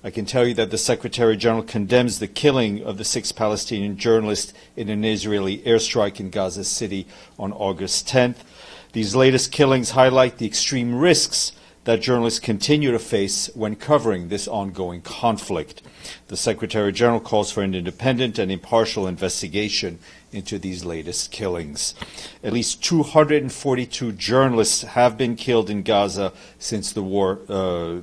I can tell you that the Secretary-General condemns the killing of the 6 Palestinian journalists in an Israeli airstrike in Gaza City on August 10th. These latest killings highlight the extreme risks that journalists continue to face when covering this ongoing conflict. The Secretary-General calls for an independent and impartial investigation into these latest killings. At least 242 journalists have been killed in Gaza since the war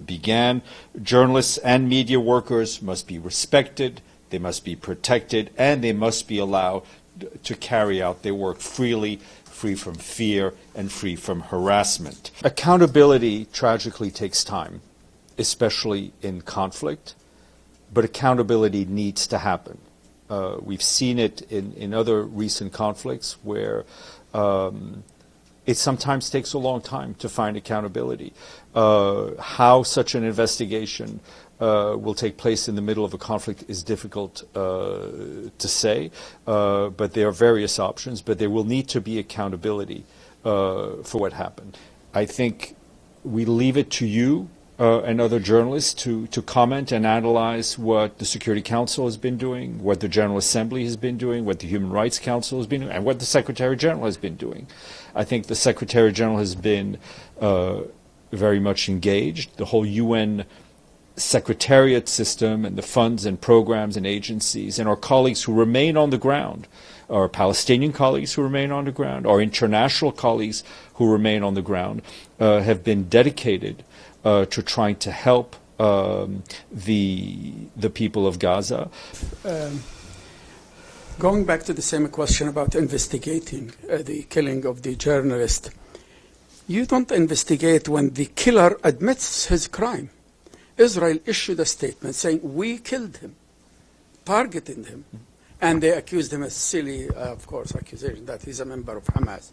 began. Journalists and media workers must be respected, they must be protected, and they must be allowed to carry out their work freely, free from fear and free from harassment. Accountability tragically takes time, especially in conflict, but accountability needs to happen. We've seen it in other recent conflicts where it sometimes takes a long time to find accountability. How such an investigation will take place in the middle of a conflict is difficult to say, but there are various options, but there will need to be accountability for what happened. I think we leave it to you and other journalists to comment and analyze what the Security Council has been doing, what the General Assembly has been doing, what the Human Rights Council has been doing, and what the Secretary-General has been doing. I think the Secretary-General has been very much engaged. The whole UN Secretariat system and the funds and programs and agencies and our colleagues who remain on the ground, our Palestinian colleagues who remain on the ground, our international colleagues who remain on the ground, have been dedicated to trying to help the people of Gaza. Going back to the same question about investigating the killing of the journalist, you don't investigate when the killer admits his crime. Israel issued a statement saying, we killed him, targeting him, and they accused him of silly, of course, accusation that he's a member of Hamas.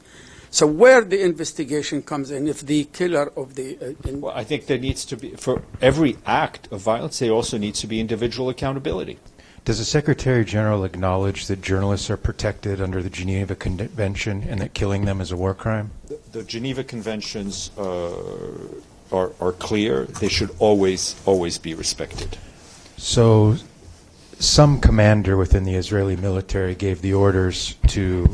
So where the investigation comes in, if the killer of the... Well, I think there needs to be, for every act of violence, there also needs to be individual accountability. Does the Secretary-General acknowledge that journalists are protected under the Geneva Convention and that killing them is a war crime? The Geneva Conventions are clear. They should always be respected. So some commander within the Israeli military gave the orders to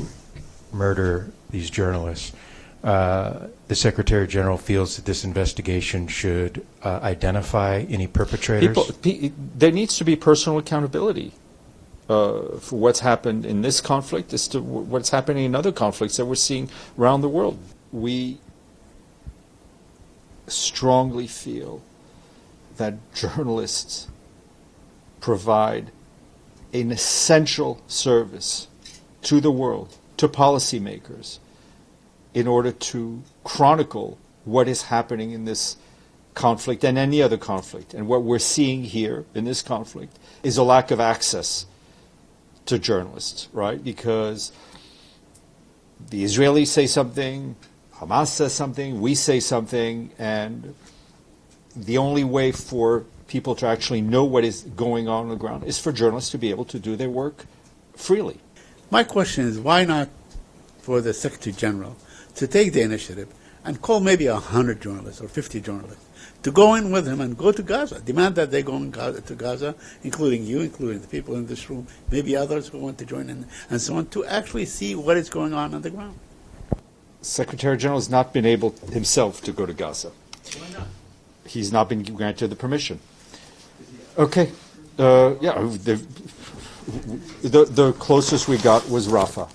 murder these journalists. The Secretary-General feels that this investigation should identify any perpetrators? There needs to be personal accountability for what's happened in this conflict as to what's happening in other conflicts that we're seeing around the world. We strongly feel that journalists provide an essential service to the world, to policymakers, in order to chronicle what is happening in this conflict and any other conflict. And what we're seeing here in this conflict is a lack of access to journalists, right? Because the Israelis say something, Hamas says something, we say something, and the only way for people to actually know what is going on the ground is for journalists to be able to do their work freely. My question is, why not for the Secretary-General to take the initiative and call maybe 100 journalists or 50 journalists to go in with him and go to Gaza, demand that they go to Gaza, including you, including the people in this room, maybe others who want to join in, and so on, to actually see what is going on the ground. Secretary-General has not been able himself to go to Gaza. Why not? He's not been granted the permission. Okay. Yeah, the closest we got was Rafah.